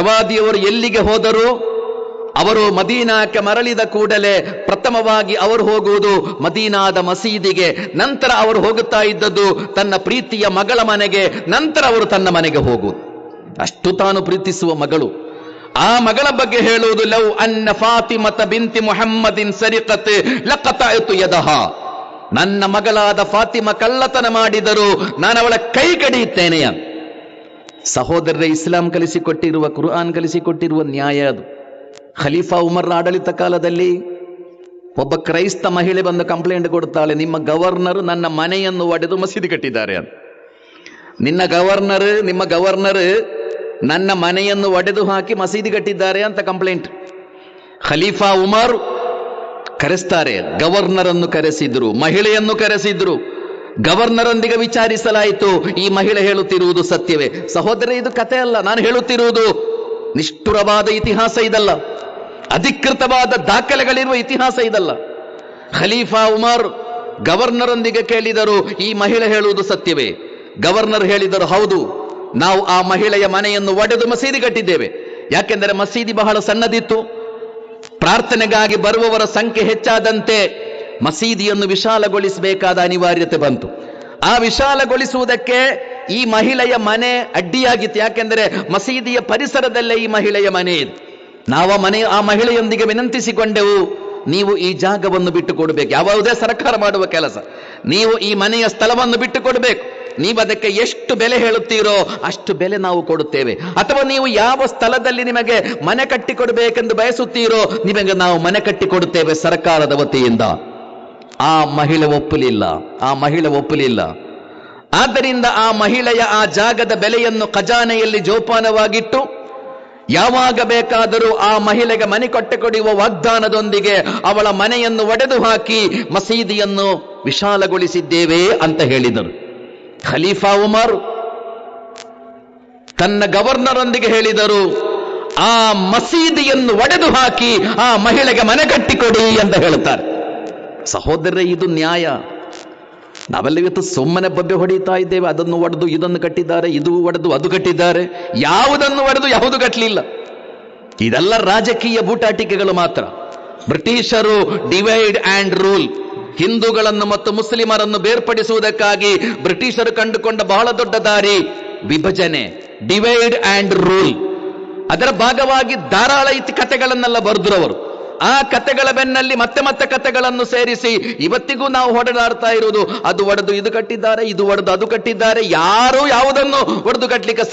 ಪ್ರವಾದಿಯವರು ಎಲ್ಲಿಗೆ ಹೋದರು? ಅವರು ಮದೀನಾಕ್ಕೆ ಮರಳಿದ ಕೂಡಲೇ ಪ್ರಥಮವಾಗಿ ಅವರು ಹೋಗುವುದು ಮದೀನಾದ ಮಸೀದಿಗೆ, ನಂತರ ಅವರು ಹೋಗುತ್ತಾ ಇದ್ದದ್ದು ತನ್ನ ಪ್ರೀತಿಯ ಮಗಳ ಮನೆಗೆ, ನಂತರ ಅವರು ತನ್ನ ಮನೆಗೆ ಹೋಗುವುದು. ಅಷ್ಟು ತಾನು ಪ್ರೀತಿಸುವ ಮಗಳು. ಆ ಮಗಳ ಬಗ್ಗೆ ಹೇಳುವುದು, ಲವ್ ಅನ್ನ ಫಾತಿಮತ ಬಿಂತಿ ಮುಹಮ್ಮದಿನ್ ಸರಿಕತ್ ಲಖತಅತು ಯದಹ. ನನ್ನ ಮಗಳಾದ ಫಾತಿಮ ಕಳ್ಳತನ ಮಾಡಿದರು, ನಾನು ಅವಳ ಕೈ ಕಡಿಯುತ್ತೇನೆ. ಸಹೋದರರೇ, ಇಸ್ಲಾಂ ಕಲಿಸಿಕೊಟ್ಟಿರುವ, ಕುರ್ಆನ್ ಕಲಿಸಿಕೊಟ್ಟಿರುವ ನ್ಯಾಯ ಅದು. ಖಲೀಫಾ ಉಮರ್ ಆಡಳಿತ ಕಾಲದಲ್ಲಿ ಒಬ್ಬ ಕ್ರೈಸ್ತ ಮಹಿಳೆ ಬಂದು ಕಂಪ್ಲೇಂಟ್ ಕೊಡ್ತಾಳೆ, ನಿಮ್ಮ ಗವರ್ನರ್ ನನ್ನ ಮನೆಯನ್ನು ಒಡೆದು ಮಸೀದಿ ಕಟ್ಟಿದ್ದಾರೆ ಅಂತ. ನಿಮ್ಮ ಗವರ್ನರ್ ನನ್ನ ಮನೆಯನ್ನು ಒಡೆದು ಹಾಕಿ ಮಸೀದಿ ಕಟ್ಟಿದ್ದಾರೆ ಅಂತ ಕಂಪ್ಲೇಂಟ್. ಖಲೀಫಾ ಉಮರ್ ಕರೆಸ್ತಾರೆ, ಗವರ್ನರ್ ಅನ್ನು ಕರೆಸಿದ್ರು, ಮಹಿಳೆಯನ್ನು ಕರೆಸಿದ್ರು. ಗವರ್ನರೊಂದಿಗೆ ವಿಚಾರಿಸಲಾಯಿತು, ಈ ಮಹಿಳೆ ಹೇಳುತ್ತಿರುವುದು ಸತ್ಯವೇ? ಸಹೋದರ, ಇದು ಕತೆ ಅಲ್ಲ, ನಾನು ಹೇಳುತ್ತಿರುವುದು ನಿಷ್ಠುರವಾದ ಇತಿಹಾಸ ಇದಲ್ಲ, ಅಧಿಕೃತವಾದ ದಾಖಲೆಗಳಿರುವ ಇತಿಹಾಸ ಇದಲ್ಲ. ಖಲೀಫಾ ಉಮರ್ ಗವರ್ನರೊಂದಿಗೆ ಕೇಳಿದರು, ಈ ಮಹಿಳೆ ಹೇಳುವುದು ಸತ್ಯವೇ? ಗವರ್ನರ್ ಹೇಳಿದರು, ಹೌದು, ನಾವು ಆ ಮಹಿಳೆಯ ಮನೆಯನ್ನು ಒಡೆದು ಮಸೀದಿ ಕಟ್ಟಿದ್ದೇವೆ. ಯಾಕೆಂದರೆ ಮಸೀದಿ ಬಹಳ ಸಣ್ಣದಿತ್ತು. ಪ್ರಾರ್ಥನೆಗಾಗಿ ಬರುವವರ ಸಂಖ್ಯೆ ಹೆಚ್ಚಾದಂತೆ ಮಸೀದಿಯನ್ನು ವಿಶಾಲಗೊಳಿಸಬೇಕಾದ ಅನಿವಾರ್ಯತೆ ಬಂತು. ಆ ವಿಶಾಲಗೊಳಿಸುವುದಕ್ಕೆ ಈ ಮಹಿಳೆಯ ಮನೆ ಅಡ್ಡಿಯಾಗಿತ್ತು. ಯಾಕೆಂದರೆ ಮಸೀದಿಯ ಪರಿಸರದಲ್ಲೇ ಈ ಮಹಿಳೆಯ ಮನೆ ಇದೆ. ನಾವು ಆ ಮಹಿಳೆಯೊಂದಿಗೆ ವಿನಂತಿಸಿಕೊಂಡೆವು, ನೀವು ಈ ಜಾಗವನ್ನು ಬಿಟ್ಟು ಕೊಡಬೇಕು. ಯಾವುದೇ ಸರ್ಕಾರ ಮಾಡುವ ಕೆಲಸ, ನೀವು ಈ ಮನೆಯ ಸ್ಥಳವನ್ನು ಬಿಟ್ಟು ಕೊಡಬೇಕು. ನೀವು ಅದಕ್ಕೆ ಎಷ್ಟು ಬೆಲೆ ಹೇಳುತ್ತೀರೋ ಅಷ್ಟು ಬೆಲೆ ನಾವು ಕೊಡುತ್ತೇವೆ. ಅಥವಾ ನೀವು ಯಾವ ಸ್ಥಳದಲ್ಲಿ ನಿಮಗೆ ಮನೆ ಕಟ್ಟಿಕೊಡಬೇಕೆಂದು ಬಯಸುತ್ತೀರೋ ನಿಮಗೆ ನಾವು ಮನೆ ಕಟ್ಟಿಕೊಡುತ್ತೇವೆ ಸರ್ಕಾರದ ವತಿಯಿಂದ. ಆ ಮಹಿಳೆ ಒಪ್ಪಲಿಲ್ಲ. ಆದ್ದರಿಂದ ಆ ಮಹಿಳೆಯ ಆ ಜಾಗದ ಬೆಲೆಯನ್ನು ಖಜಾನೆಯಲ್ಲಿ ಜೋಪಾನವಾಗಿಟ್ಟು, ಯಾವಾಗ ಬೇಕಾದರೂ ಆ ಮಹಿಳೆಗೆ ಮನೆ ಕಟ್ಟಿಕೊಡುವ ವಾಗ್ದಾನದೊಂದಿಗೆ ಅವಳ ಮನೆಯನ್ನು ಒಡೆದು ಹಾಕಿ ಮಸೀದಿಯನ್ನು ವಿಶಾಲಗೊಳಿಸಿದ್ದೇವೆ ಅಂತ ಹೇಳಿದರು. ಖಲೀಫಾ ಉಮರ್ ತನ್ನ ಗವರ್ನರೊಂದಿಗೆ ಹೇಳಿದರು, ಆ ಮಸೀದಿಯನ್ನು ಒಡೆದು ಹಾಕಿ ಆ ಮಹಿಳೆಗೆ ಮನೆ ಕಟ್ಟಿಕೊಡಿ ಅಂತ ಹೇಳುತ್ತಾರೆ. ಸಹೋದರರೇ, ಇದು ನ್ಯಾಯ. ನಾವೆಲ್ಲ ಇವತ್ತು ಸುಮ್ಮನೆ ಬಬ್ಬೆ ಹೊಡಿತಾ ಇದ್ದೇವೆ. ಅದನ್ನು ಒಡೆದು ಇದನ್ನು ಕಟ್ಟಿದ್ದಾರೆ, ಇದು ಒಡೆದು ಅದು ಕಟ್ಟಿದ್ದಾರೆ. ಯಾವುದನ್ನು ಒಡೆದು ಯಾವುದು ಕಟ್ಟಲಿಲ್ಲ. ಇದೆಲ್ಲ ರಾಜಕೀಯ ಬೂಟಾಟಿಕೆಗಳು ಮಾತ್ರ. ಬ್ರಿಟಿಷರು ಡಿವೈಡ್ ಆ್ಯಂಡ್ ರೂಲ್, ಹಿಂದೂಗಳನ್ನು ಮತ್ತು ಮುಸ್ಲಿಮರನ್ನು ಬೇರ್ಪಡಿಸುವುದಕ್ಕಾಗಿ ಬ್ರಿಟಿಷರು ಕಂಡುಕೊಂಡ ಬಹಳ ದೊಡ್ಡ ದಾರಿ ವಿಭಜನೆ, ಡಿವೈಡ್ ಆ್ಯಂಡ್ ರೂಲ್. ಅದರ ಭಾಗವಾಗಿ ಧಾರಾಳ ಕಥೆಗಳನ್ನೆಲ್ಲ ಬರೆದ್ರು ಅವರು. ಆ ಕಥೆಗಳ ಬೆನ್ನಲ್ಲಿ ಮತ್ತೆ ಕಥೆಗಳನ್ನು ಸೇರಿಸಿ ಇವತ್ತಿಗೂ ನಾವು ಹೊಡೆದಾಡ್ತಾ ಇರುವುದು, ಅದು ಒಡೆದು ಇದು ಕಟ್ಟಿದ್ದಾರೆ, ಇದು ಒಡೆದು ಅದು ಕಟ್ಟಿದ್ದಾರೆ. ಯಾರು ಯಾವುದನ್ನು ಒಡೆದು ಕಟ್ಟಲಿಕ್ಕೆ